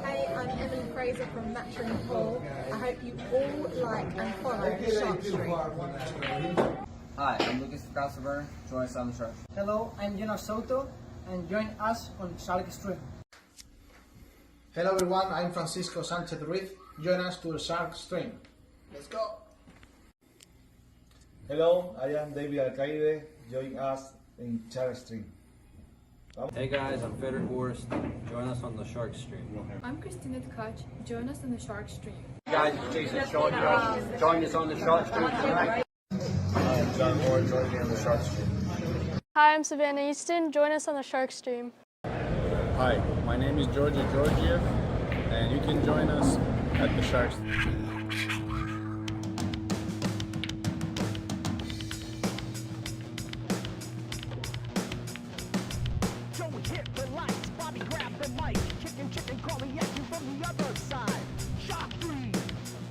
Hey, I'm Emily Fraser from Matching Paul. I hope you all like and follow Shark Street. Hi, I'm Lucas Casaver. Join us on the Shark. Hello, I'm Jonas Soto, and join us on Shark Stream. Hello everyone, I'm Francisco Sanchez Ruiz. Join us to the Shark Stream. Let's go! Hello, I am David Alcaide. Join us in Shark Stream. Hey guys, I'm Frederick Horst. Join us on the Shark Stream. I'm Christina Tkach. Join us on the Shark Stream. Hey guys, it's Jason Shaw. Join us on the Shark Stream tonight. Hi, I'm John Moore. Join me on the Shark Stream. Hi, I'm Savannah Easton. Join us on the Shark Stream. Hi, my name is Georgia Georgiev, and you can join us at the Shark Stream. Joey hit the lights, Bobby grabbed the mic, chicken calling at you from the other side. Shark 3,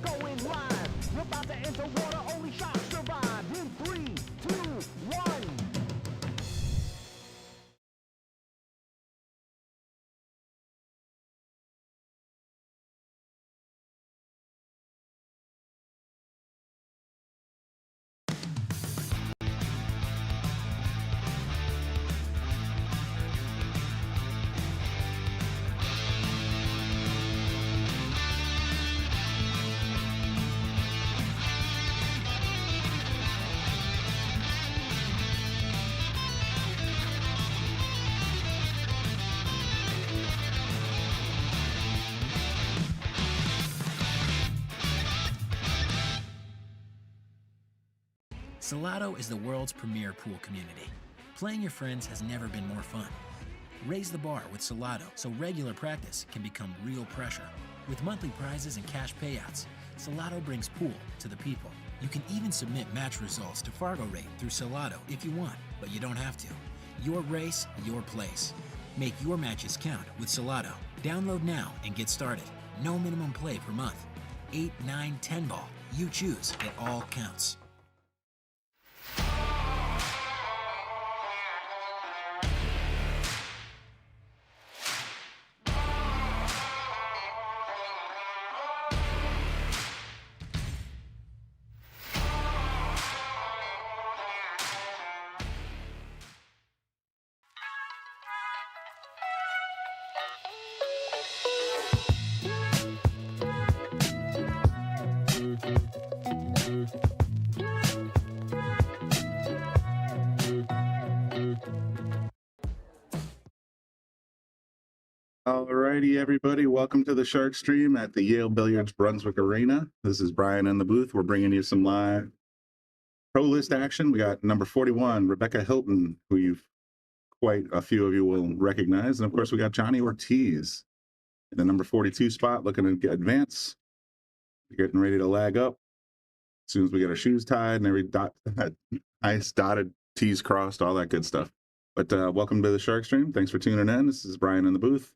going live. We're about to enter water, only sharks survive. In 3, 2, 1. Salado is the world's premier pool community. Playing your friends has never been more fun. Raise the bar with Salado so regular practice can become real pressure. With monthly prizes and cash payouts, Salado brings pool to the people. You can even submit match results to Fargo Rate through Salado if you want, but you don't have to. Your race, your place. Make your matches count with Salado. Download now and get started. No minimum play per month. 8, 9, 10 ball. You choose. It all counts. Alrighty, everybody, welcome to the Shark Stream at the Yale Billiards Brunswick Arena. This is Brian in the booth. We're bringing you some live pro list action. We got number 41, Rebecca Hilton, who you've quite a few of you will recognize. And of course, we got Johnny Ortiz in the number 42 spot, looking to advance. Getting ready to lag up. As soon as we get our shoes tied and every dot, nice dotted T's crossed, all that good stuff. But welcome to the Shark Stream. Thanks for tuning in. This is Brian in the booth.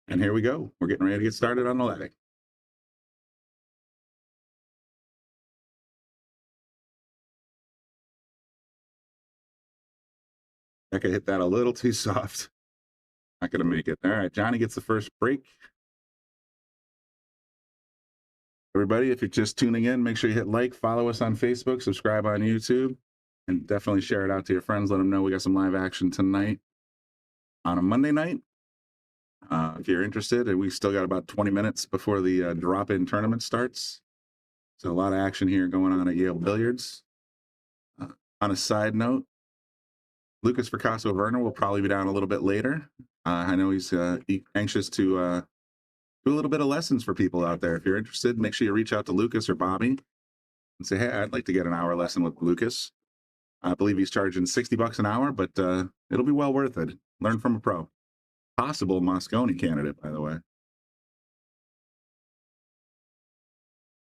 And here we go. We're getting ready to get started on the lag. Becca hit that a little too soft. Not going to make it. All right, Johnny gets the first break. Everybody, if you're just tuning in, make sure you hit like, follow us on Facebook, subscribe on YouTube, and definitely share it out to your friends. Let them know we got some live action tonight on a Monday night. If you're interested, and we still got about 20 minutes before the drop-in tournament starts. So a lot of action here going on at Yale Billiards. On a side note, Lucas Fracasso Werner will probably be down a little bit later. I know he's anxious to do a little bit of lessons for people out there. If you're interested, make sure you reach out to Lucas or Bobby and say, hey, I'd like to get an hour lesson with Lucas. I believe he's charging $60 an hour, but it'll be well worth it. Learn from a pro. Possible Moscone candidate, by the way.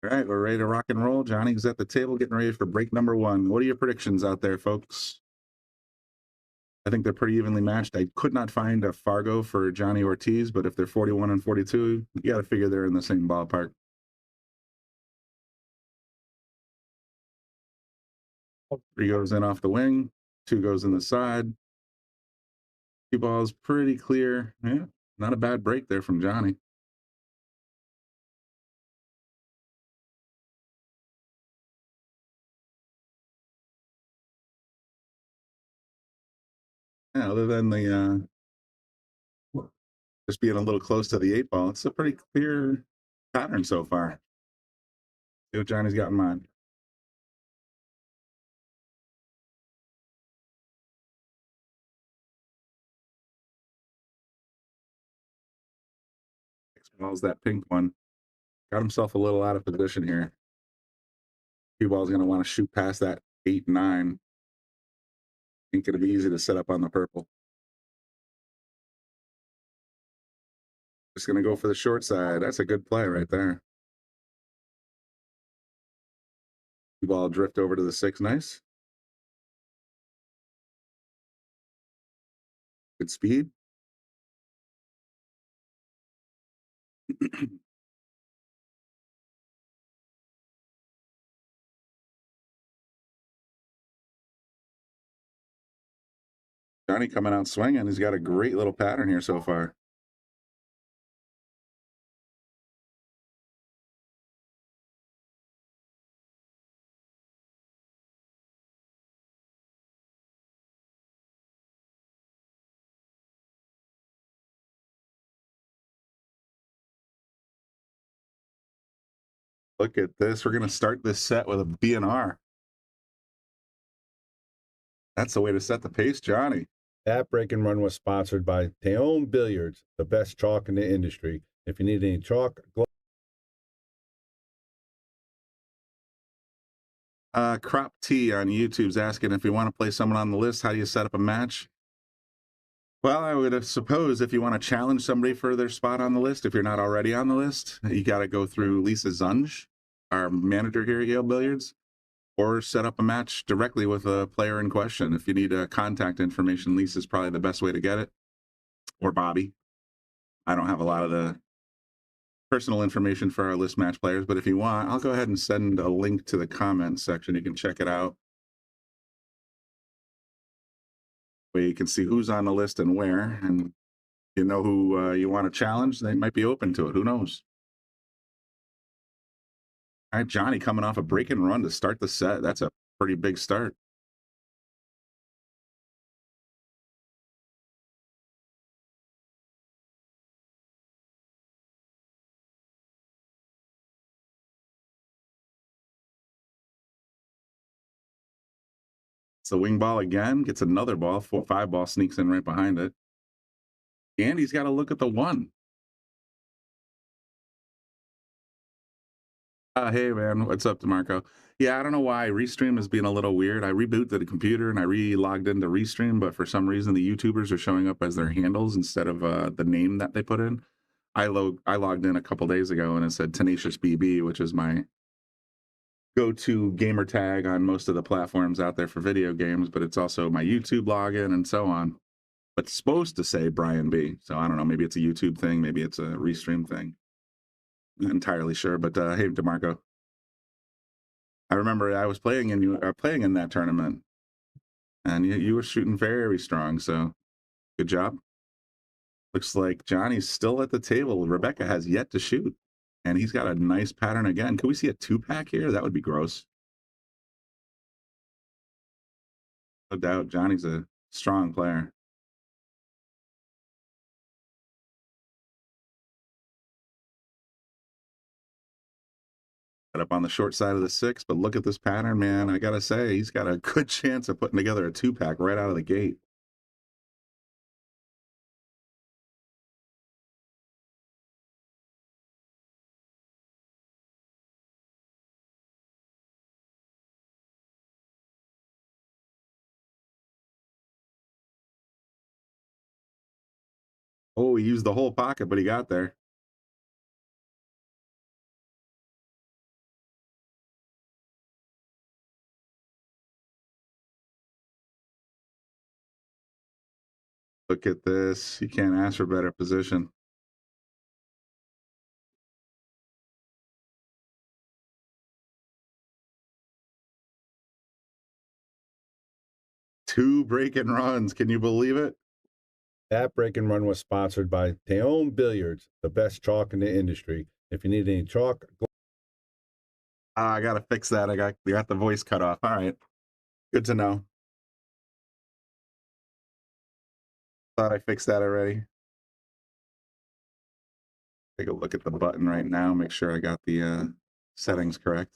All right, we're ready to rock and roll. Johnny's at the table getting ready for break number 1. What are your predictions out there, folks? I think they're pretty evenly matched. I could not find a Fargo for Johnny Ortiz, but if they're 41 and 42, you got to figure they're in the same ballpark. 3 goes in off the wing, 2 goes in the side. 2 balls pretty clear. Yeah, Not a bad break there from Johnny. Yeah, other than the just being a little close to the 8 ball, it's a pretty clear pattern so far. See what Johnny's got in mind. Balls, that pink one. Got himself a little out of position here. Cue ball's going to want to shoot past that 8-9. Ain't going to be easy to set up on the purple. Just going to go for the short side. That's a good play right there. Cue ball drift over to the 6. Nice. Good speed. Johnny coming out swinging. He's got a great little pattern here so far. Look at this. We're going to start this set with a BNR. That's the way to set the pace, Johnny. That break and run was sponsored by Teon Billiards, the best chalk in the industry. If you need any chalk, Crop T on YouTube's asking if you want to play someone on the list, how do you set up a match? Well, I would suppose if you want to challenge somebody for their spot on the list, if you're not already on the list, you got to go through Lisa Zunge, our manager here at Yale Billiards, or set up a match directly with a player in question. If you need contact information, Lisa's probably the best way to get it, or Bobby. I don't have a lot of the personal information for our list match players, but if you want, I'll go ahead and send a link to the comments section. You can check it out, where you can see who's on the list and where, and you know who you want to challenge. They might be open to it. Who knows? All right, Johnny coming off a break and run to start the set. That's a pretty big start. It's the wing ball again, gets another ball. 4-5 ball sneaks in right behind it. And he's got to look at the 1. Hey, man. What's up, DeMarco? Yeah, I don't know why Restream is being a little weird. I rebooted the computer and I re-logged into Restream, but for some reason the YouTubers are showing up as their handles instead of the name that they put in. I logged in a couple days ago and it said Tenacious BB, which is my go-to gamer tag on most of the platforms out there for video games, but it's also my YouTube login and so on. But it's supposed to say Brian B. So I don't know, maybe it's a YouTube thing, maybe it's a Restream thing. Not entirely sure, but hey, DeMarco. I remember I was playing in that tournament, and you were shooting very strong, so good job. Looks like Johnny's still at the table. Rebecca has yet to shoot, and he's got a nice pattern again. Can we see a 2-pack here? That would be gross. No doubt, Johnny's a strong player. Up on the short side of the 6, but look at this pattern, man. I gotta say, he's got a good chance of putting together a 2-pack right out of the gate. Oh, he used the whole pocket, but he got there. Look at this. You can't ask for better position. Two break and runs. Can you believe it? That break and run was sponsored by Teon Billiards, the best chalk in the industry. If you need any chalk, I gotta fix that. I got the voice cut off. All right, good to know. Thought I fixed that already. Take a look at the button right now. Make sure I got the settings correct.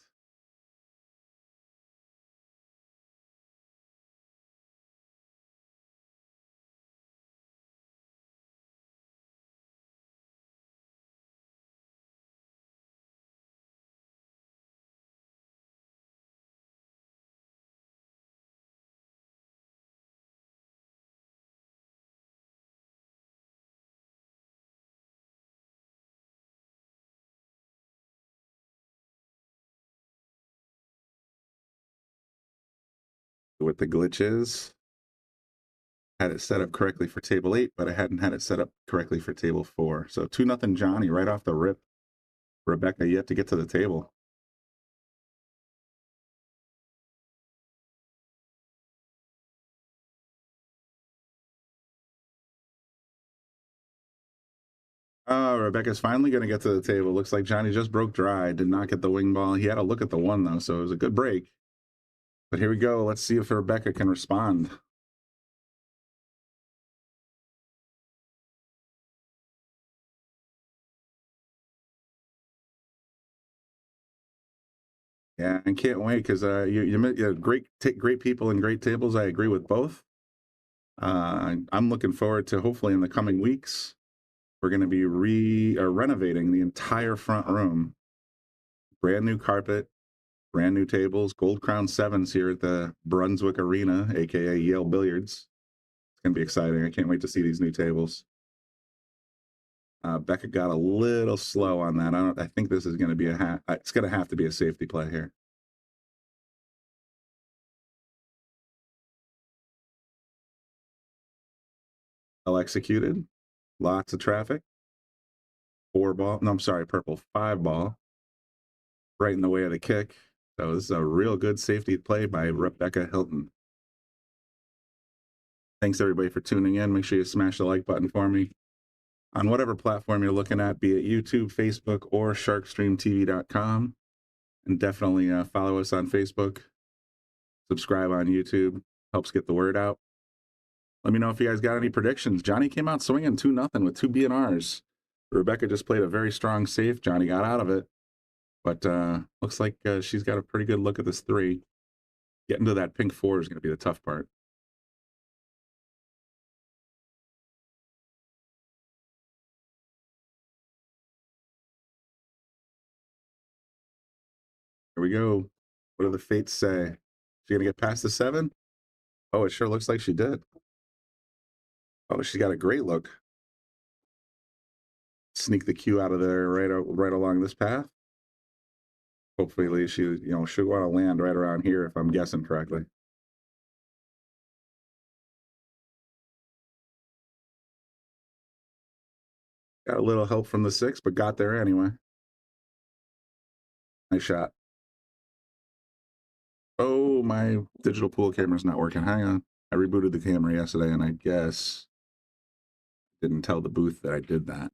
What the glitch is, had it set up correctly for table 8, but I hadn't had it set up correctly for table 4. So 2-0 Johnny right off the rip. Rebecca yet to get to the table. Rebecca's finally going to get to the table. Looks like Johnny just broke dry. Did not get the wing ball. He had a look at the one, though, so it was a good break. But here we go. Let's see if Rebecca can respond. Yeah, and can't wait because you great people and great tables. I agree with both. I'm looking forward to hopefully in the coming weeks we're going to be renovating the entire front room. Brand new carpet, brand new tables, gold crown 7s here at the Brunswick Arena, aka Yale Billiards. It's going to be exciting. I can't wait to see these new tables. Becca got a little slow on that. I think this is going to be it's going to have to be a safety play here. Well executed. Lots of traffic. 4 ball. No, I'm sorry, purple 5 ball. Right in the way of the kick. So this is a real good safety play by Rebecca Hilton. Thanks everybody for tuning in. Make sure you smash the like button for me on whatever platform you're looking at, be it YouTube, Facebook, or sharkstreamtv.com. And definitely follow us on Facebook. Subscribe on YouTube. Helps get the word out. Let me know if you guys got any predictions. Johnny came out swinging 2-0 with 2 BNRs. Rebecca just played a very strong safe. Johnny got out of it. But looks like she's got a pretty good look at this 3. Getting to that pink 4 is going to be the tough part. Here we go. What do the fates say? She going to get past the 7? Oh, it sure looks like she did. Oh, she's got a great look. Sneak the cue out of there right along this path. Hopefully she, should want to land right around here if I'm guessing correctly. Got a little help from the 6, but got there anyway. Nice shot. Oh, my digital pool camera's not working. Hang on. I rebooted the camera yesterday, and I guess didn't tell the booth that I did that.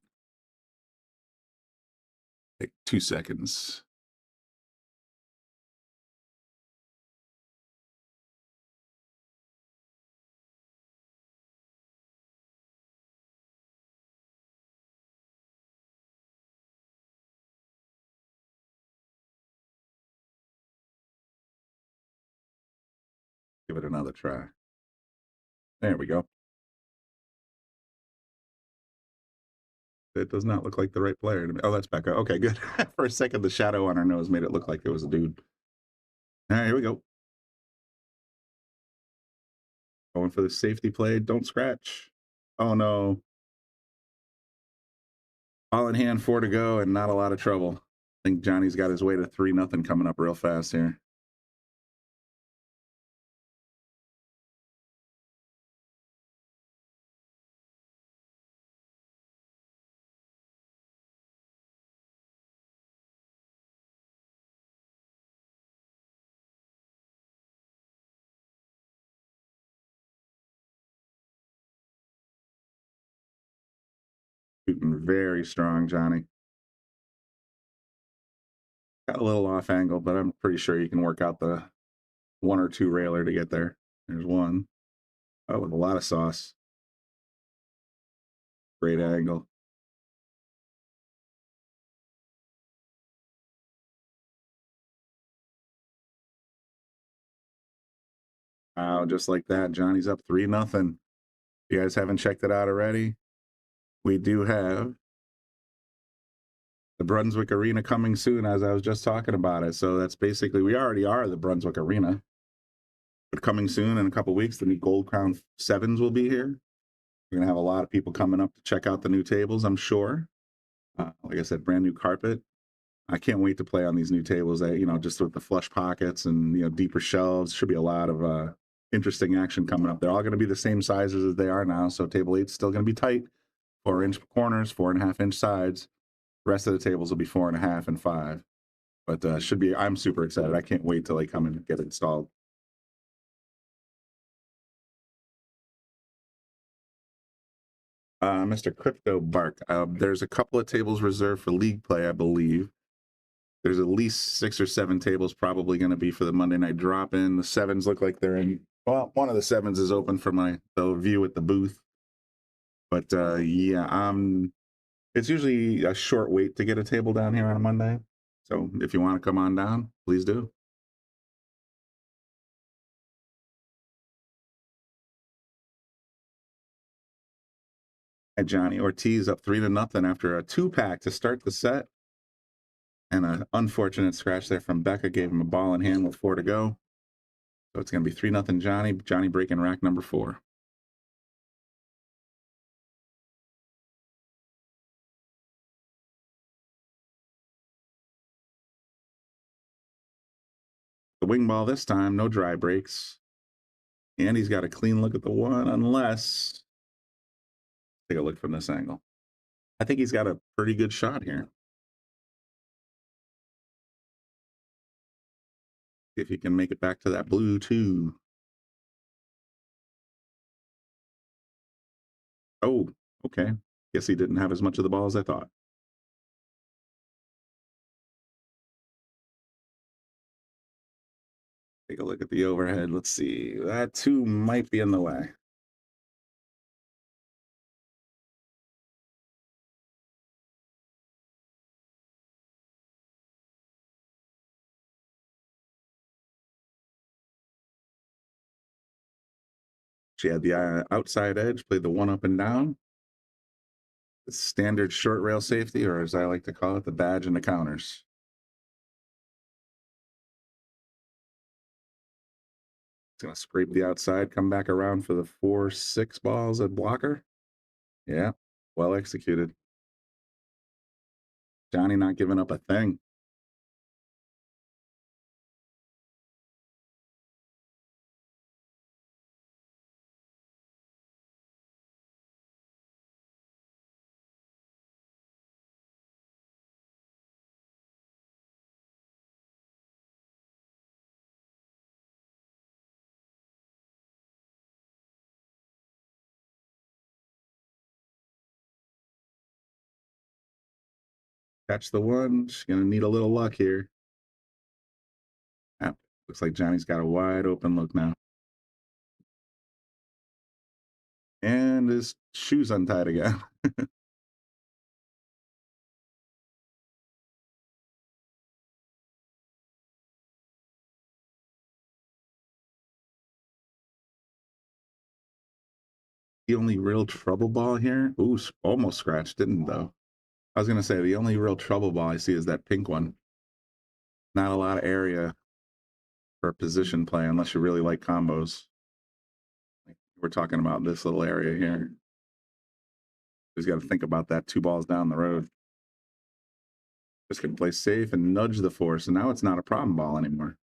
Take 2 seconds. Give it another try. There we go. It does not look like the right player to me. Oh, that's Becca. Okay, good. For a second, the shadow on her nose made it look like it was a dude. All right, here we go. Going for the safety play. Don't scratch. Oh, no. All in hand, 4 to go, and not a lot of trouble. I think Johnny's got his way to 3-0 coming up real fast here. Shooting very strong, Johnny. Got a little off angle, but I'm pretty sure you can work out the 1 or 2 railer to get there. There's one. Oh, with a lot of sauce. Great angle. Wow, just like that, Johnny's up 3-0. You guys haven't checked it out already? We do have the Brunswick Arena coming soon, as I was just talking about it. So that's basically, we already are the Brunswick Arena. But coming soon in a couple weeks, the new Gold Crown 7s will be here. We're going to have a lot of people coming up to check out the new tables, I'm sure. Like I said, brand new carpet. I can't wait to play on these new tables that, you know, just with the flush pockets and, you know, deeper shelves. Should be a lot of interesting action coming up. They're all going to be the same sizes as they are now. So table 8's still going to be tight. 4-inch corners, 4.5-inch sides. The rest of the tables will be 4.5 and 5. But should be, I'm super excited. I can't wait till they come and get it installed. Mr. Crypto Bark, there's a couple of tables reserved for league play, I believe. There's at least 6 or 7 tables probably going to be for the Monday night drop-in. The 7s look like they're in. Well, one of the 7s is open for the view at the booth. But yeah, it's usually a short wait to get a table down here on a Monday. So if you want to come on down, please do. And Johnny Ortiz up 3-0 after a 2-pack to start the set. And an unfortunate scratch there from Becca gave him a ball in hand with 4 to go. So it's going to be 3-0 Johnny. Johnny breaking rack number 4. The wing ball this time, no dry breaks. And he's got a clean look at the 1, unless, take a look from this angle. I think he's got a pretty good shot here. See if he can make it back to that blue 2. Oh, okay. Guess he didn't have as much of the ball as I thought. Take a look at the overhead. Let's see. That 2 might be in the way. She had the outside edge, played the 1 up and down. The standard short rail safety, or as I like to call it, the badge and the counters. It's going to scrape the outside, come back around for the 4-6 balls at blocker. Yeah, well executed. Johnny not giving up a thing. Catch the 1. She's going to need a little luck here. Looks like Johnny's got a wide open look now. And his shoes untied again. The only real trouble ball here. Ooh, almost scratched, didn't though. I was going to say the only real trouble ball I see is that pink one. Not a lot of area for position play unless you really like combos. We're talking about this little area here. Just got to think about that 2 balls down the road. Just going to play safe and nudge the 4. So now it's not a problem ball anymore.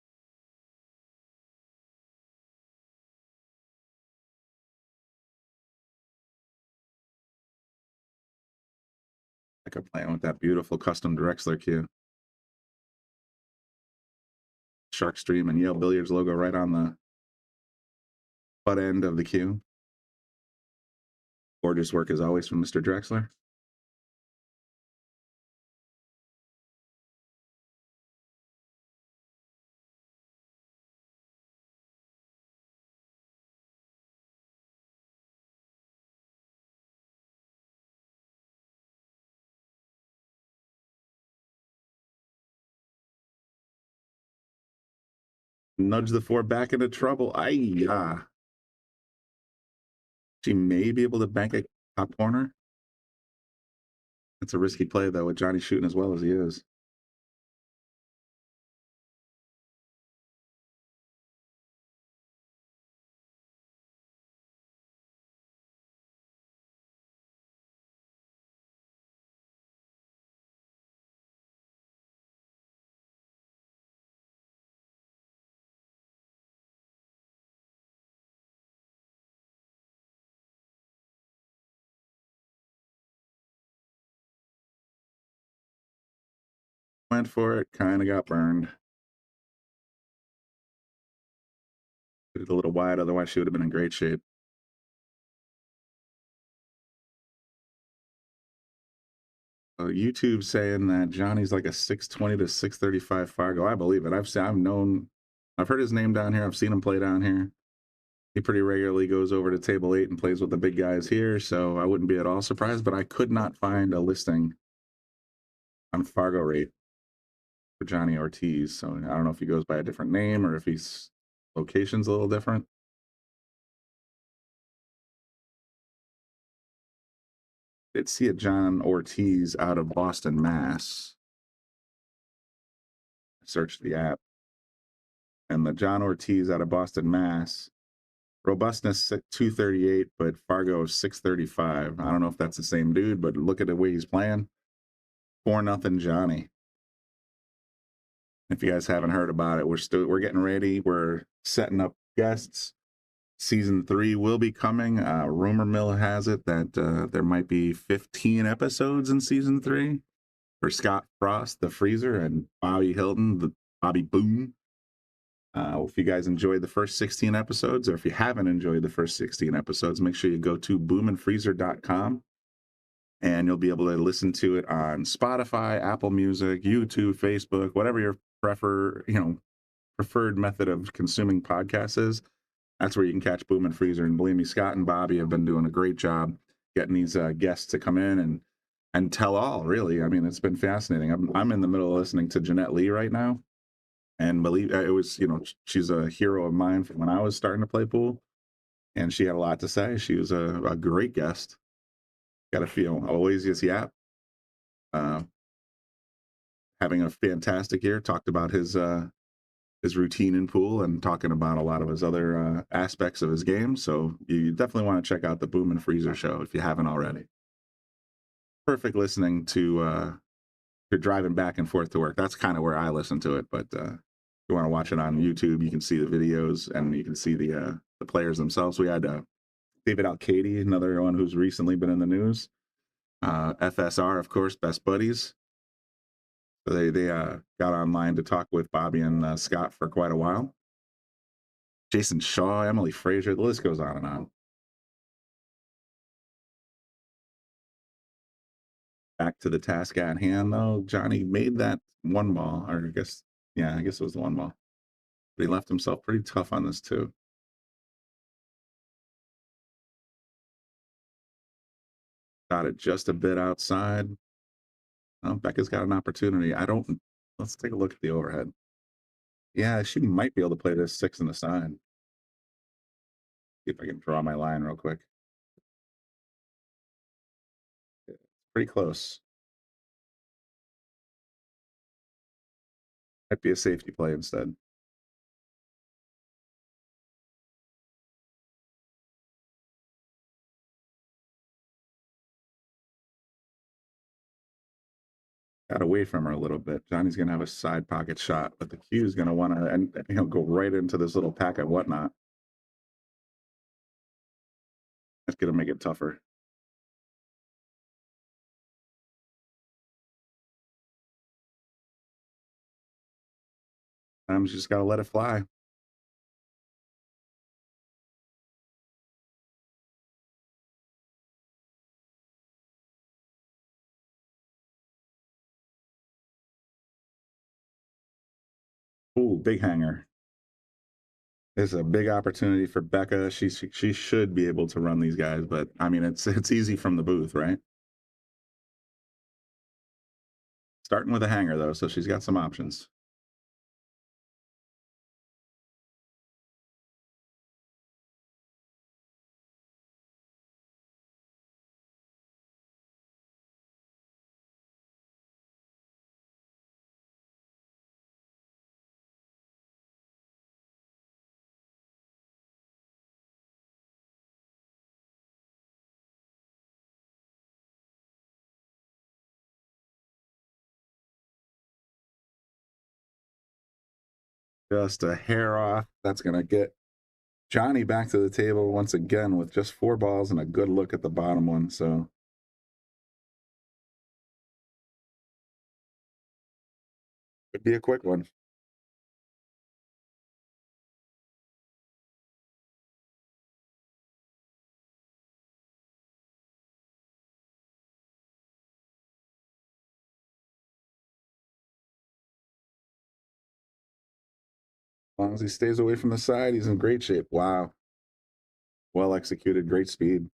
Like I'm playing with that beautiful custom Drexler cue. Shark Stream and Yale Billiards logo right on the butt end of the cue. Gorgeous work as always from Mr. Drexler. nudge the 4 back into trouble. Ay-ya. She may be able to bank a top corner. It's a risky play, though, with Johnny shooting as well as he is. Went for it, kind of got burned. Did it a little wide, otherwise she would have been in great shape. YouTube saying that Johnny's like a 620 to 635 Fargo. I believe it. I've heard his name down here. I've seen him play down here. He pretty regularly goes over to table 8 and plays with the big guys here, so I wouldn't be at all surprised, but I could not find a listing on Fargo rate for Johnny Ortiz. So I don't know if he goes by a different name or if his location's a little different. Did see a John Ortiz out of Boston, Mass. Searched the app. And the John Ortiz out of Boston, Mass. Robustness 238, but Fargo 635. I don't know if that's the same dude, but look at the way he's playing. 4-0 Johnny. If you guys haven't heard about it, we're getting ready. We're setting up guests. Season 3 will be coming. Rumor mill has it that there might be 15 episodes in season 3 for Scott Frost, the Freezer, and Bobby Hilton, the Bobby Boone. If you guys enjoyed the first 16 episodes, or if you haven't enjoyed the first 16 episodes, make sure you go to boomandfreezer.com and you'll be able to listen to it on Spotify, Apple Music, YouTube, Facebook, whatever your preferred method of consuming podcasts is. That's where you can catch Boom and Freezer. And believe me, Scott and Bobby have been doing a great job getting these guests to come in and tell all, really. I mean, it's been fascinating. I'm in the middle of listening to Jeanette Lee right now. And believe it was, she's a hero of mine from when I was starting to play pool. And she had a lot to say. She was a great guest. Got a feel. Oasis Yap. Having a fantastic year. Talked about his routine in pool and talking about a lot of his other aspects of his game. So you definitely want to check out the Boom and Freezer show if you haven't already. Perfect listening to if you're driving back and forth to work. That's kind of where I listen to it. But if you want to watch it on YouTube, you can see the videos and you can see the players themselves. We had David Alcady, another one who's recently been in the news. FSR, of course, best buddies. So they got online to talk with Bobby and Scott for quite a while. Jason Shaw, Emily Frazier, the list goes on and on. Back to the task at hand, though. Johnny made that one ball, or I guess it was the one ball. But he left himself pretty tough on this, too. Got it just a bit outside. Oh, Becca's got an opportunity. Let's take a look at the overhead. Yeah, she might be able to play this 6 in the side. See if I can draw my line real quick. It's pretty close. Might be a safety play instead. Got away from her a little bit. Johnny's going to have a side pocket shot, but the Q is going to want to go right into this little pack of whatnot. That's going to make it tougher. I'm just got to let it fly. Ooh, big hanger. It's a big opportunity for Becca. She should be able to run these guys, but I mean, it's easy from the booth, right? Starting with a hanger, though, so she's got some options. Just a hair off. That's going to get Johnny back to the table once again with just 4 balls and a good look at the bottom one. So could be a quick one. As long as he stays away from the side, he's in great shape. Wow. Well executed, great speed.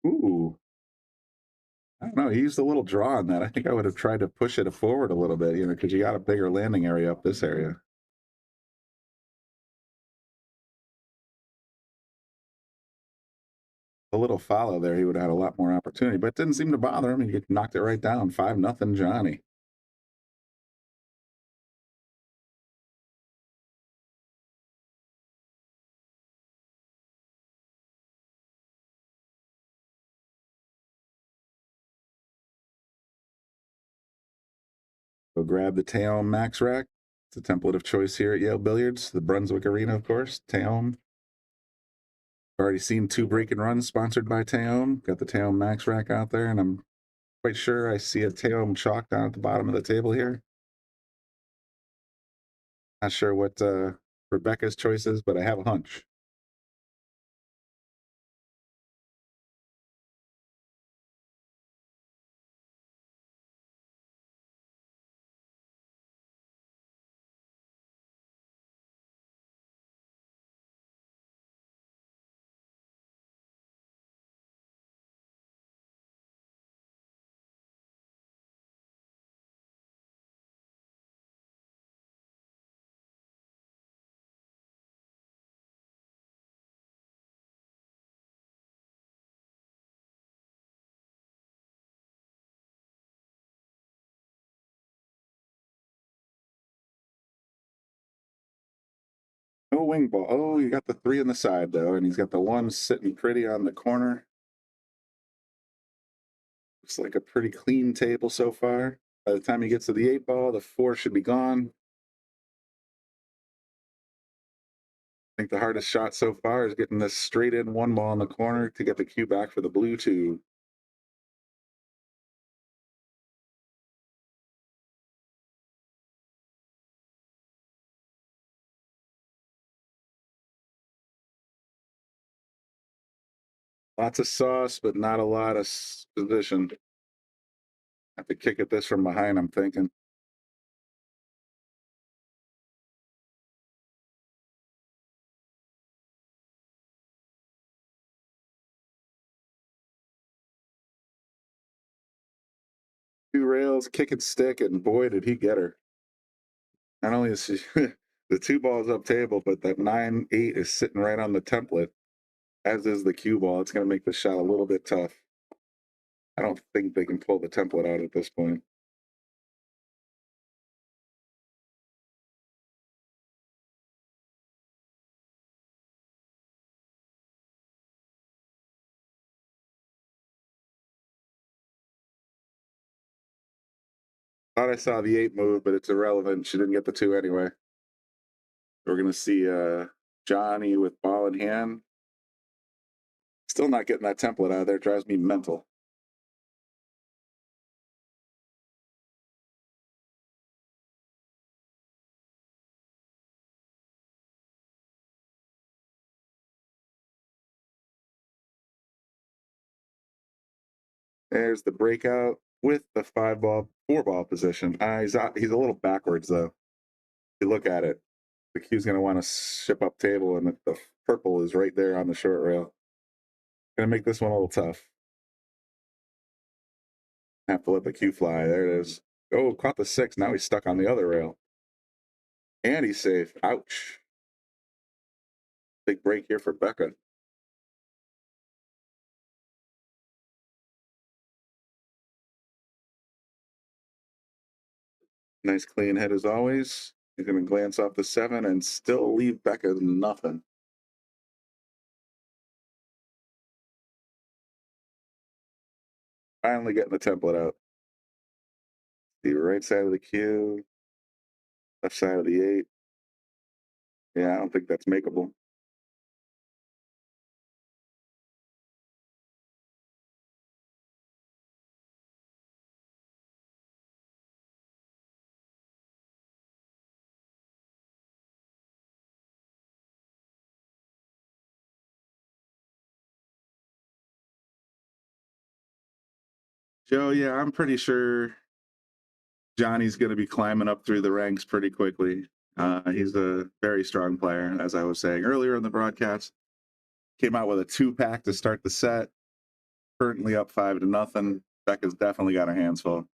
Ooh. I don't know. He used a little draw on that. I think I would have tried to push it forward a little bit, because you got a bigger landing area up this area. A little follow there, he would have had a lot more opportunity, but it didn't seem to bother him. He knocked it right down. 5-0 Johnny. So grab the Teom Max Rack. It's a template of choice here at Yale Billiards, the Brunswick Arena, of course. Teom. Already seen 2 break and runs sponsored by Teom. Got the Teom Max Rack out there, and I'm quite sure I see a Teom chalk down at the bottom of the table here. Not sure what Rebecca's choice is, but I have a hunch. No wing ball. Oh, you got the 3 on the side, though, and he's got the 1 sitting pretty on the corner. Looks like a pretty clean table so far. By the time he gets to the 8 ball, the 4 should be gone. I think the hardest shot so far is getting this straight in 1 ball in the corner to get the cue back for the blue 2. Lots of sauce, but not a lot of position. Have to kick at this from behind, I'm thinking. Two rails, kick and stick, and boy, did he get her. Not only is she, the 2 balls up table, but that 9-8 is sitting right on the template, as is the cue ball. It's going to make the shot a little bit tough. I don't think they can pull the template out at this point. Thought I saw the 8 move, but it's irrelevant. She didn't get the 2 anyway. We're going to see Johnny with ball in hand. Still not getting that template out of there. Drives me mental. There's the breakout with the 4-ball position. He's a little backwards, though. If you look at it, the cue's going to want to ship up table, and the purple is right there on the short rail. Going to make this one a little tough. Have to let the cue fly. There it is. Oh, caught the 6. Now he's stuck on the other rail. And he's safe. Ouch. Big break here for Becca. Nice clean head as always. He's going to glance off the 7 and still leave Becca nothing. Finally getting the template out. The right side of the cue, left side of the 8. Yeah, I don't think that's makeable. Joe, yeah, I'm pretty sure Johnny's going to be climbing up through the ranks pretty quickly. He's a very strong player, as I was saying earlier in the broadcast. Came out with a 2-pack to start the set. Currently up 5-0. Becca's definitely got her hands full.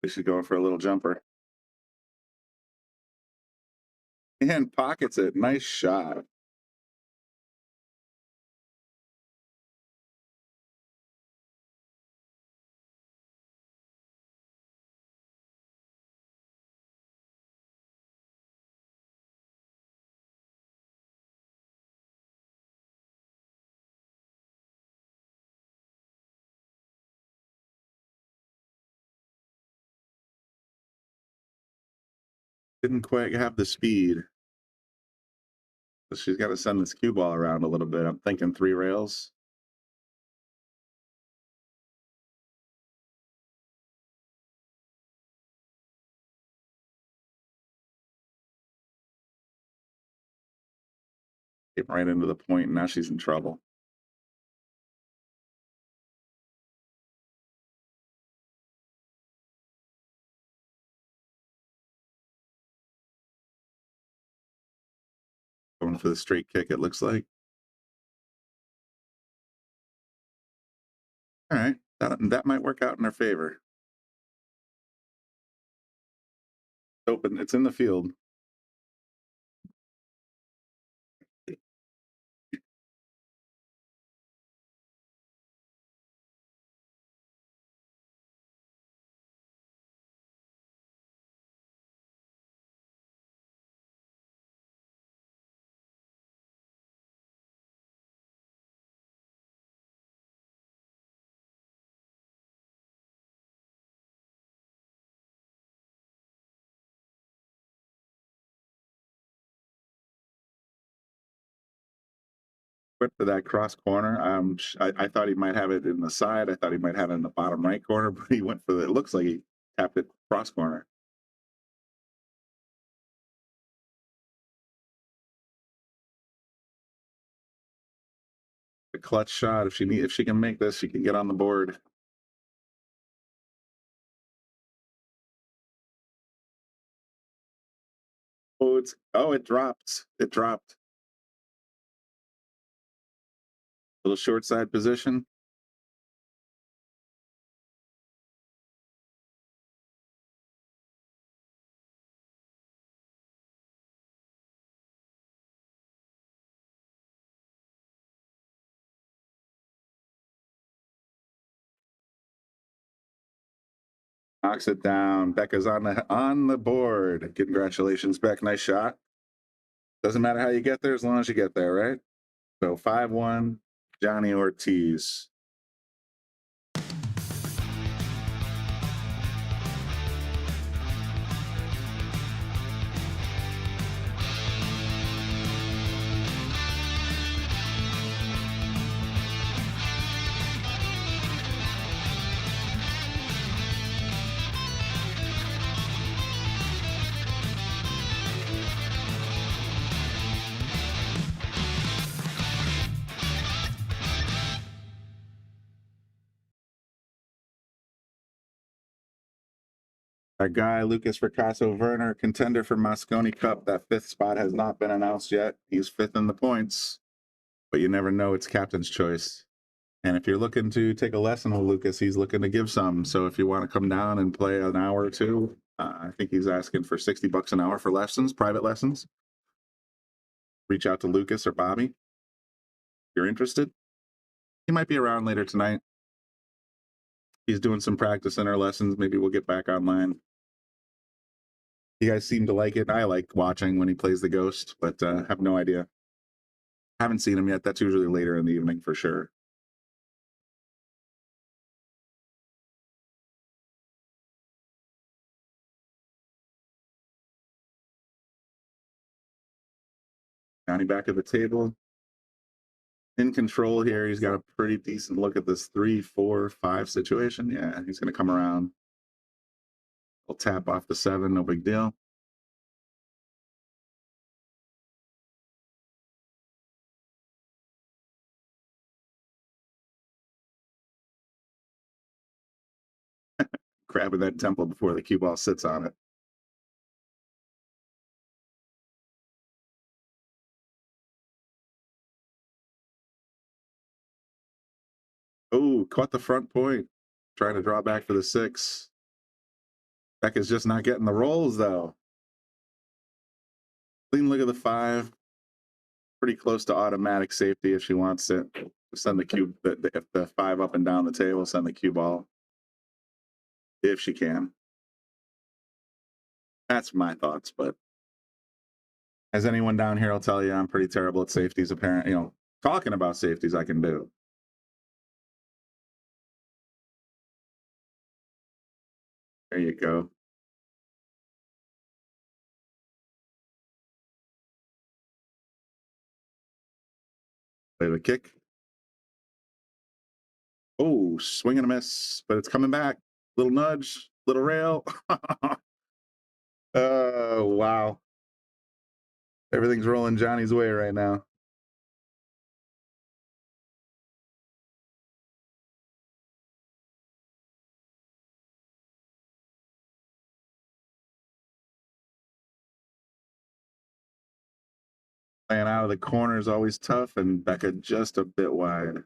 She's going for a little jumper. And pockets it. Nice shot. Didn't quite have the speed. So she's got to send this cue ball around a little bit. I'm thinking 3 rails. Get right into the point, and now she's in trouble. Going for the straight kick, it looks like. All right, that might work out in her favor. Open, it's in the field. Went for that cross corner. I thought he might have it in the side. I thought he might have it in the bottom right corner, but he went for the. It looks like he tapped it cross corner. The clutch shot. If she can make this, she can get on the board. It dropped. It dropped. Little short side position. Knocks it down. Becca's on the board. Congratulations, Beck. Nice shot. Doesn't matter how you get there as long as you get there, right? So 5-1, Johnny Ortiz. Our guy, Lucas Ricasso Werner, contender for Mosconi Cup. That 5th spot has not been announced yet. He's 5th in the points, but you never know. It's captain's choice. And if you're looking to take a lesson with Lucas, he's looking to give some. So if you want to come down and play an hour or two, I think he's asking for $60 an hour for lessons, private lessons. Reach out to Lucas or Bobby if you're interested. He might be around later tonight. He's doing some practice in our lessons. Maybe we'll get back online. You guys seem to like it. I like watching when he plays the ghost, but have no idea. Haven't seen him yet. That's usually later in the evening for sure. Johnny back at the table. In control here. He's got a pretty decent look at this 3, 4, 5 situation. Yeah, he's going to come around. We'll tap off the 7. No big deal. Grabbing that temple before the cue ball sits on it. Oh, caught the front point. Trying to draw back for the 6. Becca's just not getting the rolls, though. Clean look at the 5. Pretty close to automatic safety if she wants it. Send the cue, if the 5 up and down the table, send the cue ball. If she can. That's my thoughts, but as anyone down here will tell you, I'm pretty terrible at safeties, apparently. You know, talking about safeties I can do. There you go. Play the kick. Oh, swing and a miss, but it's coming back. Little nudge, little rail. Oh, wow. Everything's rolling Johnny's way right now. Playing out of the corner is always tough, and Becca just a bit wide.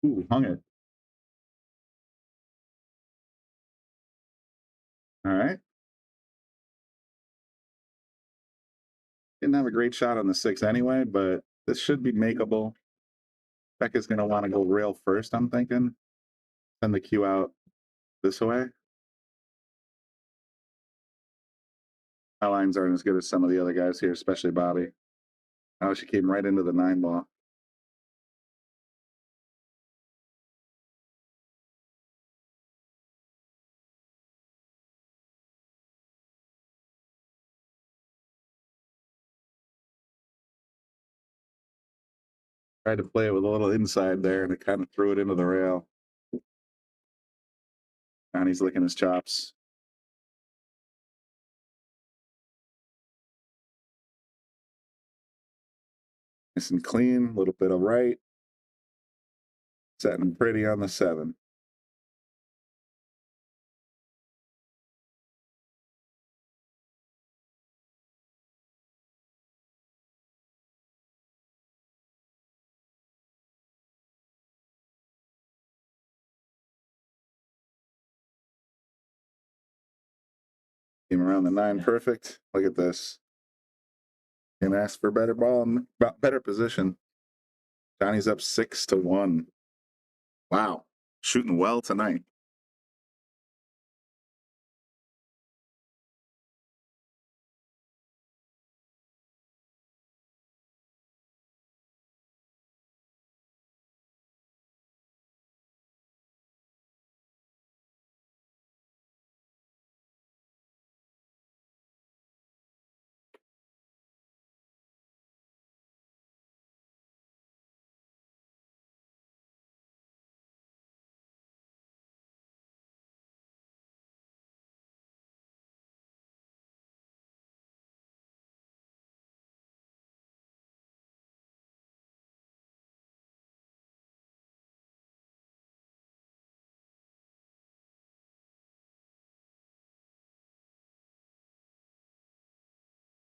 Ooh, hung it. All right. Didn't have a great shot on the 6 anyway, but this should be makeable. Becca's going to want to go rail first, I'm thinking. Send the cue out this way. My lines aren't as good as some of the other guys here, especially Bobby. Oh, she came right into the 9 ball. Tried to play it with a little inside there, and it kind of threw it into the rail. Johnny's licking his chops. Nice and clean, a little bit of right. Setting pretty on the 7. Came around the 9 perfect. Look at this. Can ask for better ball and better position. Johnny's up 6-1. Wow. Shooting well tonight.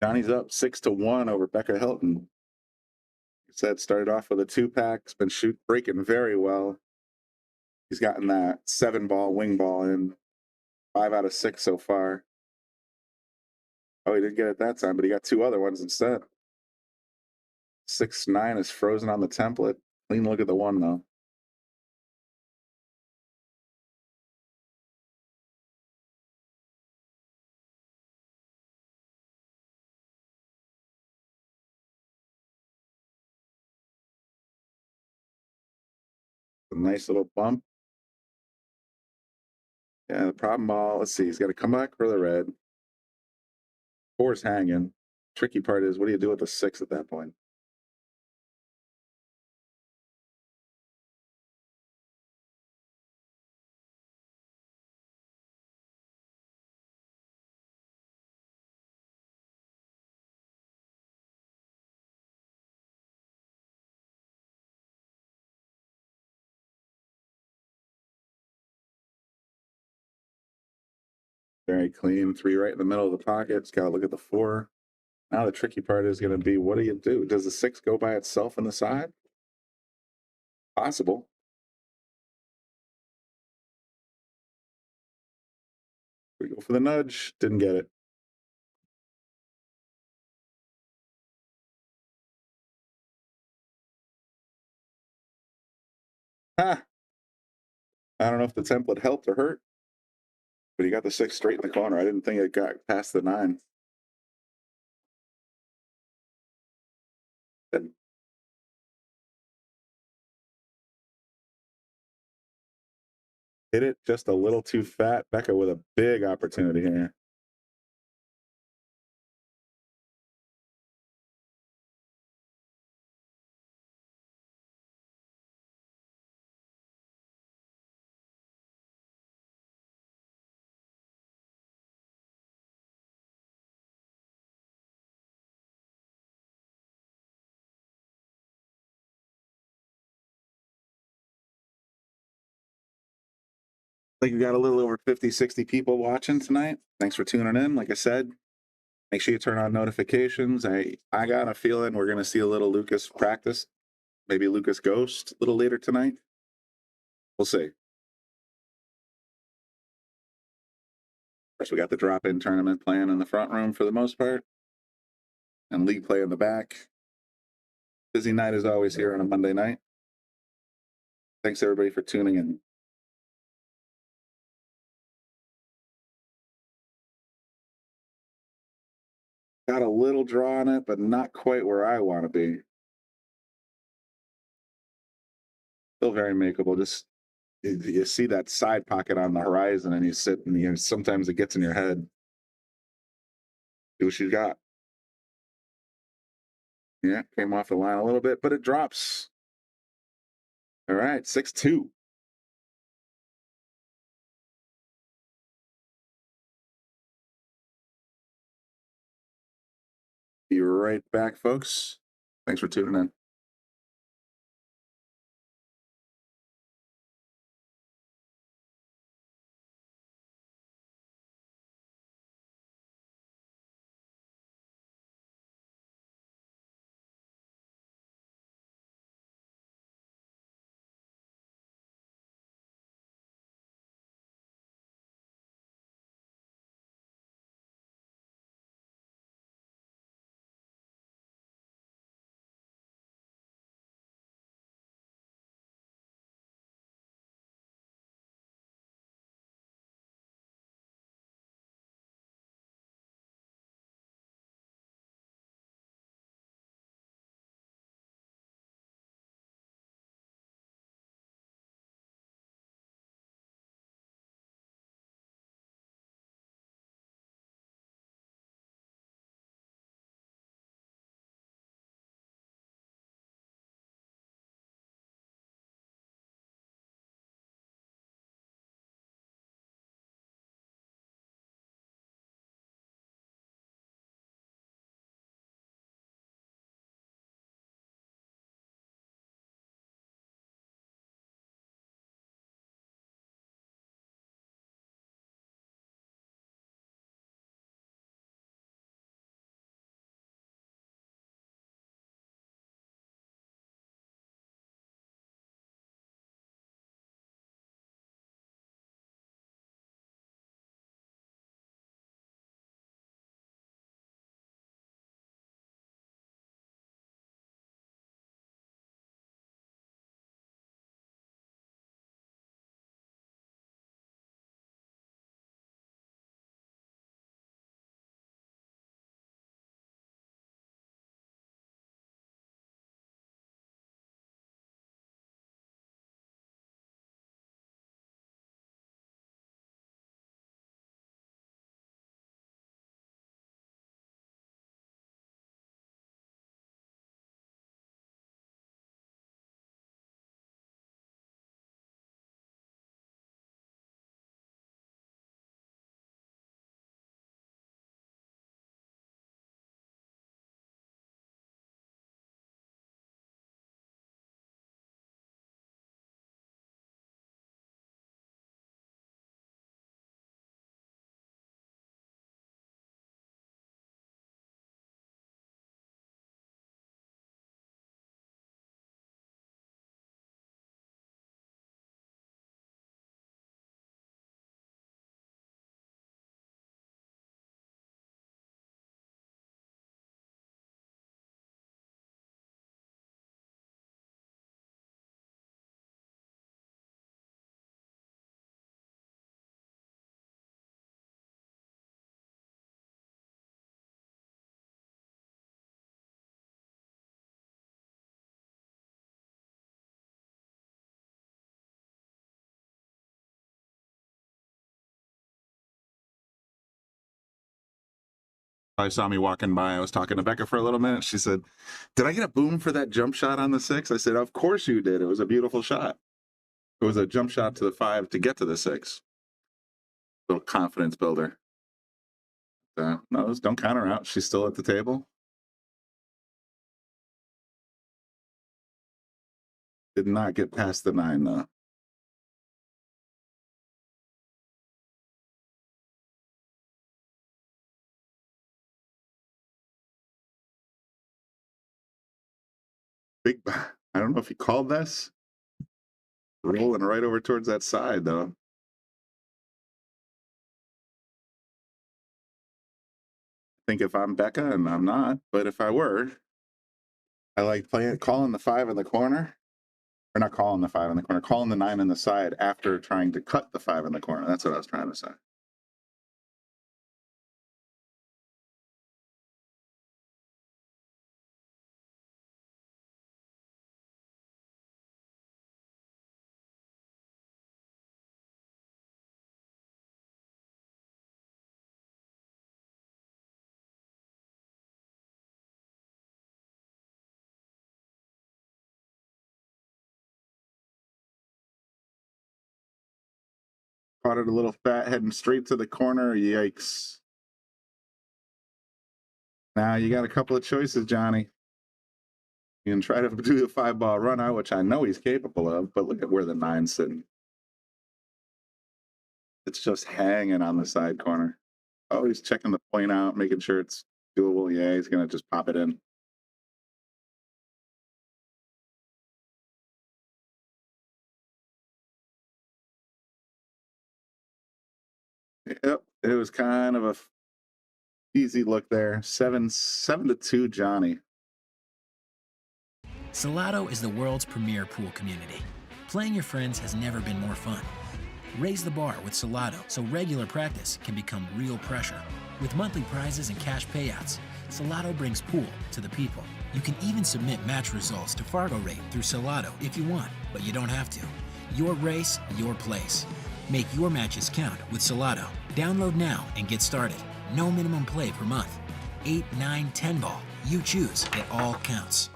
Johnny's up 6-1 over Becca Hilton. Like I said, started off with a 2-pack. It's been breaking very well. He's gotten that 7-ball wing ball in 5 out of 6 so far. Oh, he didn't get it that time, but he got 2 other ones instead. 6-9 is frozen on the template. Clean look at the one, though. A nice little bump. Yeah, the problem ball, let's see, he's got to come back for the red. 4's hanging. Tricky part is, what do you do with the 6 at that point? Very clean. 3 right in the middle of the pocket. Just got to look at the 4. Now the tricky part is going to be, what do you do? Does the 6 go by itself on the side? Possible. We go for the nudge. Didn't get it. Ha! I don't know if the template helped or hurt, but he got the 6 straight in the corner. I didn't think it got past the 9. Then hit it just a little too fat. Becca with a big opportunity here. I think we got a little over 50, 60 people watching tonight. Thanks for tuning in. Like I said, make sure you turn on notifications. I got a feeling we're going to see a little Lucas practice, maybe Lucas Ghost a little later tonight. We'll see. First, we got the drop-in tournament playing in the front room for the most part, and league play in the back. Busy night as always here on a Monday night. Thanks everybody for tuning in. Got a little draw on it, but not quite where I want to be. Still very makeable. Just you see that side pocket on the horizon, and you sit, and sometimes it gets in your head. See what you got. Yeah, came off the line a little bit, but it drops. All right, 6-2. Be right back, folks. Thanks for tuning in. Probably saw me walking by. I was talking to Becca for a little minute. She said, "Did I get a boom for that jump shot on the 6?" I said, "Of course you did. It was a beautiful shot. It was a jump shot to the 5 to get to the 6." Little confidence builder. No, don't count her out. She's still at the table. Did not get past the 9 though. Big, I don't know if he called this. Rolling right over towards that side though. I think if I'm Becca, and I'm not, but if I were, I like calling the 5 in the corner. Or not calling the 5 in the corner, calling the 9 in the side after trying to cut the 5 in the corner. That's what I was trying to say. Caught it a little fat, heading straight to the corner. Yikes. Now you got a couple of choices, Johnny. You can try to do the 5-ball run out, which I know he's capable of, but look at where the 9's sitting. It's just hanging on the side corner. Oh, he's checking the point out, making sure it's doable. Yeah, he's going to just pop it in. Yep, it was kind of a easy look there. 7-2, Johnny. Salado is the world's premier pool community. Playing your friends has never been more fun. Raise the bar with Salado so regular practice can become real pressure. With monthly prizes and cash payouts, Salado brings pool to the people. You can even submit match results to Fargo Rate through Salado if you want, but you don't have to. Your race, your place. Make your matches count with Salado. Download now and get started. No minimum play per month. 8, 9, 10 ball. You choose. It all counts.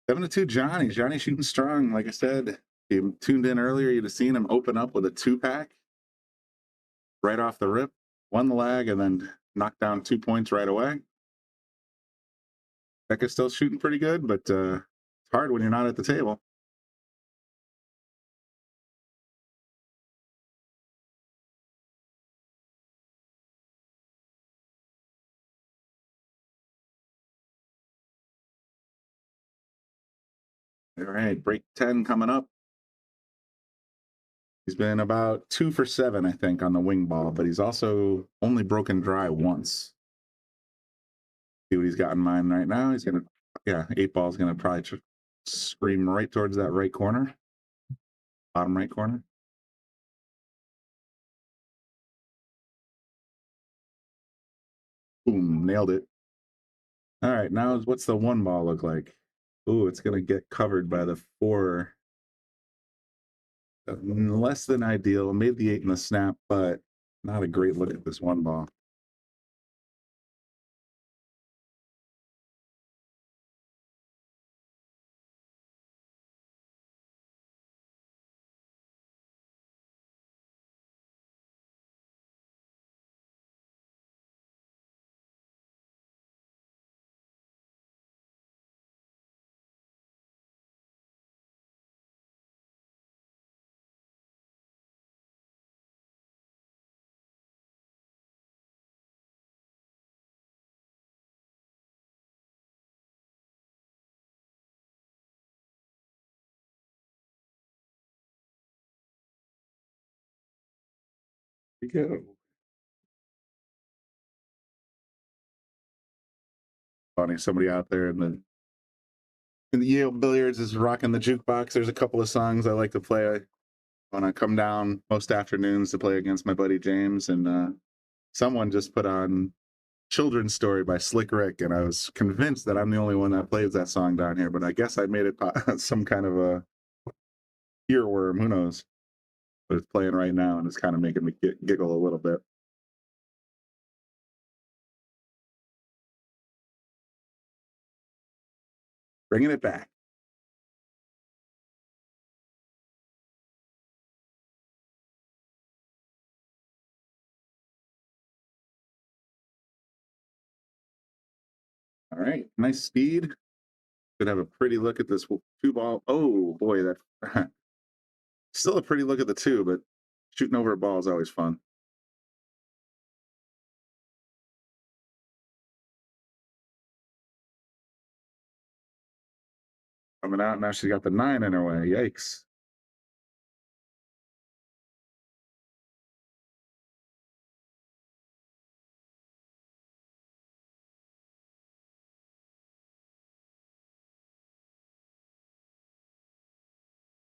Seven to 2, Johnny. Johnny shooting strong. Like I said, if you tuned in earlier, you'd have seen him open up with a 2-pack right off the rip. Won the lag and then knocked down 2 points right away. Becca's still shooting pretty good, but it's hard when you're not at the table. All right, break 10 coming up. He's been about 2 for 7, I think, on the wing ball, but he's also only broken dry once. See what he's got in mind right now. He's going to, yeah, 8 ball's going to probably scream right towards that right corner, bottom right corner. Boom, nailed it. All right, now what's the 1 ball look like? Ooh, it's going to get covered by the 4. Less than ideal. Made the 8 in the snap, but not a great look at this 1 ball. Here we go. Funny, somebody out there in the Yale Billiards is rocking the jukebox. There's a couple of songs I like to play when I come down most afternoons to play against my buddy James, and someone just put on Children's Story by Slick Rick, and I was convinced that I'm the only one that plays that song down here, but I guess I made it some kind of a earworm, who knows? But it's playing right now, and it's kind of making me giggle a little bit. Bringing it back. All right, nice speed. Could have a pretty look at this two ball. Oh boy, that still a pretty look at the two, but shooting over a ball is always fun. Coming out now, she's got the 9 in her way. Yikes.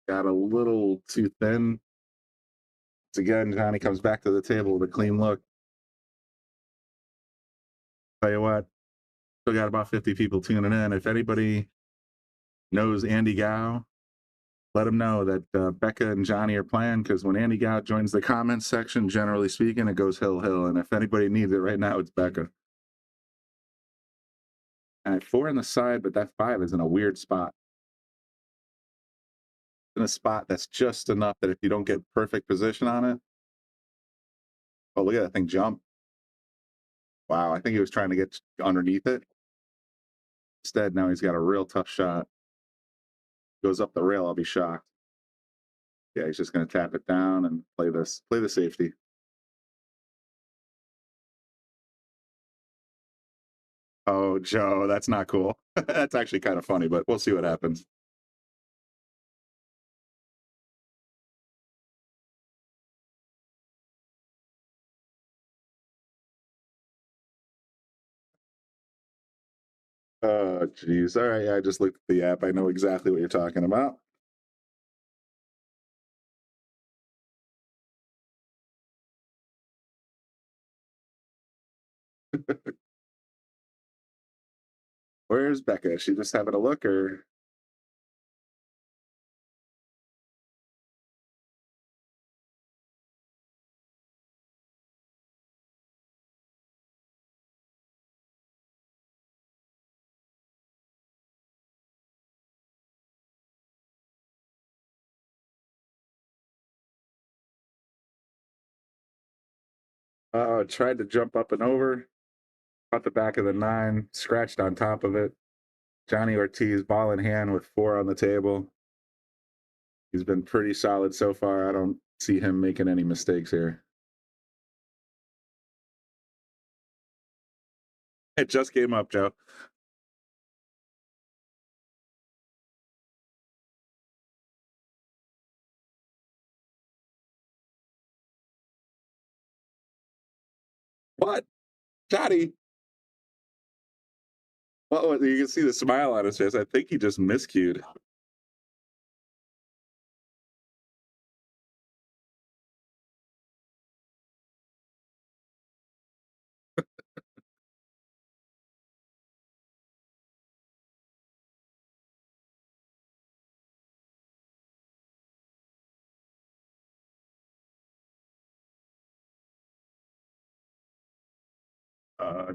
Got a little too thin. Once again, Johnny comes back to the table with a clean look. Tell you what, still got about 50 people tuning in. If anybody knows Andy Gow, let him know that Becca and Johnny are playing, because when Andy Gow joins the comments section, generally speaking, it goes hill. And if anybody needs it right now, it's Becca. And 4 on the side, but that 5 is in a weird spot. In a spot that's just enough that if you don't get perfect position on it. Oh, look at that thing jump. Wow, I think he was trying to get underneath it. Instead, now he's got a real tough shot. Goes up the rail, I'll be shocked. Yeah, he's just going to tap it down and play the safety. Oh, Joe, that's not cool. That's actually kind of funny, but we'll see what happens. Oh, geez. All right, I just looked at the app. I know exactly what you're talking about. Where's Becca? Is she just having a look, or? Tried to jump up and over. Caught the back of the 9, scratched on top of it. Johnny Ortiz, ball in hand with 4 on the table. He's been pretty solid so far. I don't see him making any mistakes here. It just came up, Joe. What? Johnny? Well, you can see the smile on his face. I think he just miscued.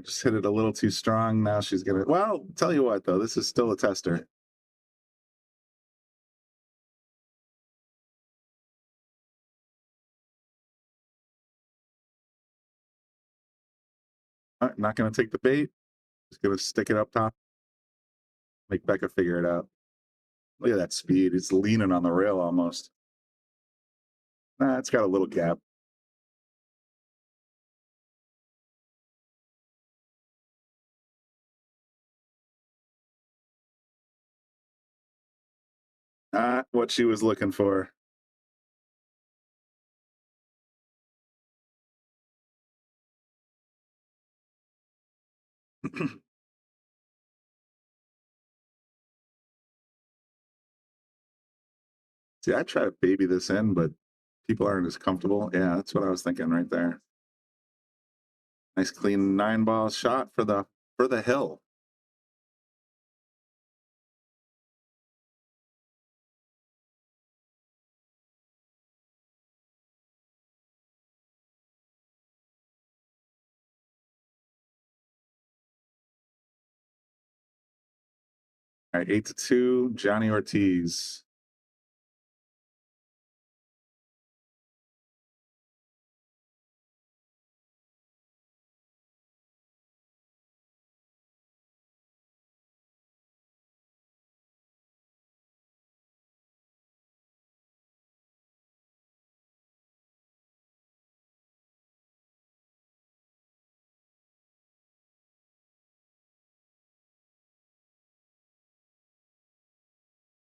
Just hit it a little too strong. Now she's gonna. Well, tell you what, though, this is still a tester. Not gonna take the bait. Just gonna stick it up top. Make Becca figure it out. Look at that speed. It's leaning on the rail almost. Nah, it's got a little gap. Not what she was looking for. See, I try to baby this in, but people aren't as comfortable. Yeah, that's what I was thinking right there. Nice clean 9-ball shot for the hill. All right, 8-2, Johnny Ortiz.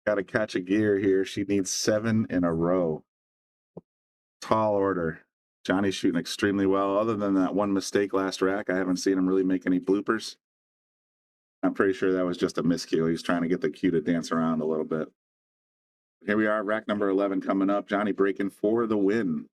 Got to catch a gear here. She needs 7 in a row. Tall order. Johnny's shooting extremely well. Other than that one mistake last rack, I haven't seen him really make any bloopers. I'm pretty sure that was just a miscue. He's trying to get the cue to dance around a little bit. Here we are, rack number 11 coming up. Johnny breaking for the win.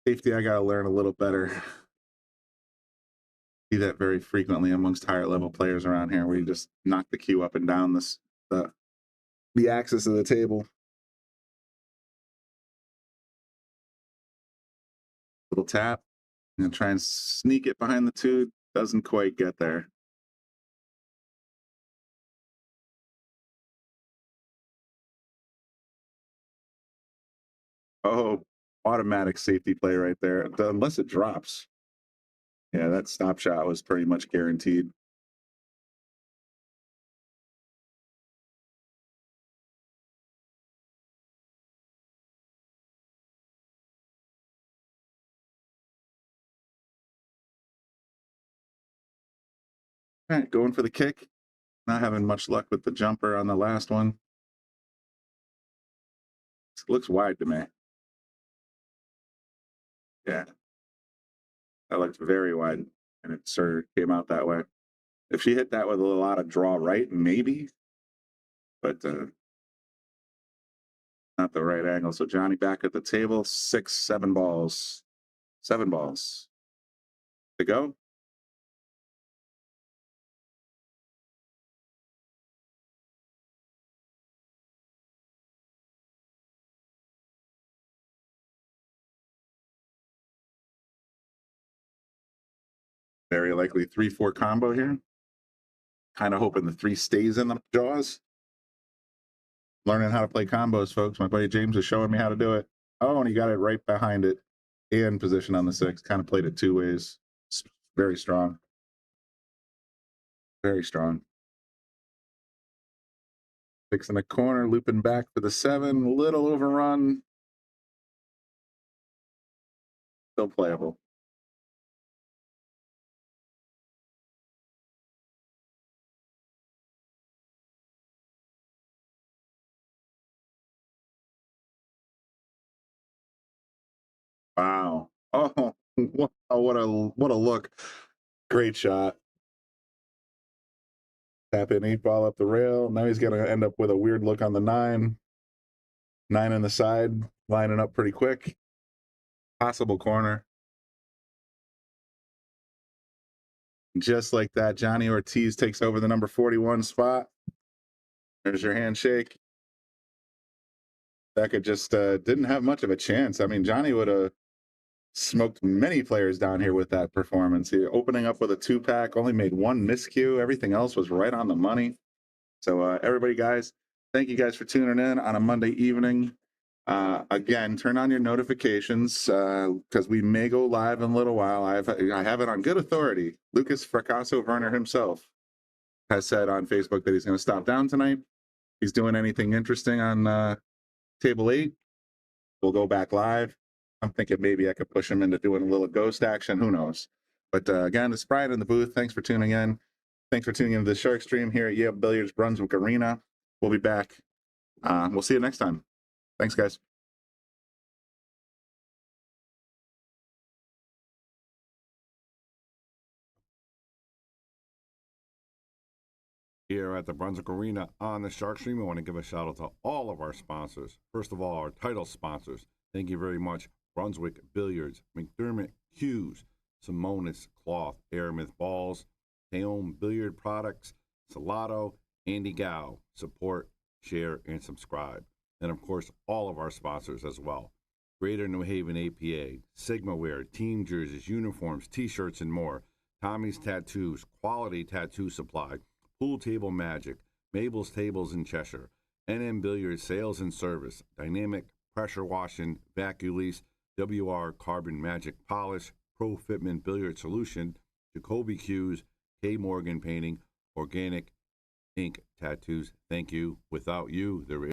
Safety, I got to learn a little better. See that very frequently amongst higher level players around here, where you just knock the cue up and down the axis of the table. Little tap and try and sneak it behind the two. Doesn't quite get there. Oh, automatic safety play right there, unless it drops. Yeah, that stop shot was pretty much guaranteed. All right, going for the kick. Not having much luck with the jumper on the last one. It looks wide to me. Yeah. That looked very wide, and it sort of came out that way. If she hit that with a lot of draw right, maybe, but not the right angle. So Johnny back at the table, 6, 7 balls. 7 balls to go. Very likely 3-4 combo here. Kind of hoping the 3 stays in the jaws. Learning how to play combos, folks. My buddy James is showing me how to do it. Oh, and he got it right behind it and position on the 6. Kind of played it 2 ways. It's very strong. Very strong. 6 in the corner, looping back for the 7. Little overrun. Still playable. Wow. Oh, what a look. Great shot. Tap in 8 ball up the rail. Now he's going to end up with a weird look on the 9. 9 on the side, lining up pretty quick. Possible corner. Just like that, Johnny Ortiz takes over the number 41 spot. There's your handshake. Becca just didn't have much of a chance. I mean, Johnny would have smoked many players down here with that performance. He opening up with a 2-pack, only made 1 miscue. Everything else was right on the money. So everybody, guys, thank you guys for tuning in on a Monday evening. Again, turn on your notifications because we may go live in a little while. I have it on good authority. Lucas Fracasso Werner himself has said on Facebook that he's going to stop down tonight. He's doing anything interesting on table 8. We'll go back live. I'm thinking maybe I could push him into doing a little ghost action. Who knows? But again, it's Brian in the booth. Thanks for tuning in. Thanks for tuning into the Shark Stream here at Yale Billiards Brunswick Arena. We'll be back. We'll see you next time. Thanks, guys. Here at the Brunswick Arena on the Shark Stream, we want to give a shout out to all of our sponsors. First of all, our title sponsors. Thank you very much. Brunswick Billiards, McDermott Hughes, Simonis Cloth, Aramith Balls, Teom Billiard Products, Salado, Andy Gow. Support, share, and subscribe. And of course, all of our sponsors as well. Greater New Haven APA, Sigma Wear, team jerseys, uniforms, t-shirts, and more. Tommy's Tattoos, quality tattoo supply. Pool Table Magic, Mabel's Tables in Cheshire, NM Billiards Sales and Service, Dynamic Pressure Washing, Vaculease, WR Carbon Magic Polish, Pro Fitment Billiard Solution, Jacoby Hughes, K. Morgan Painting, Organic Ink Tattoos. Thank you. Without you, there is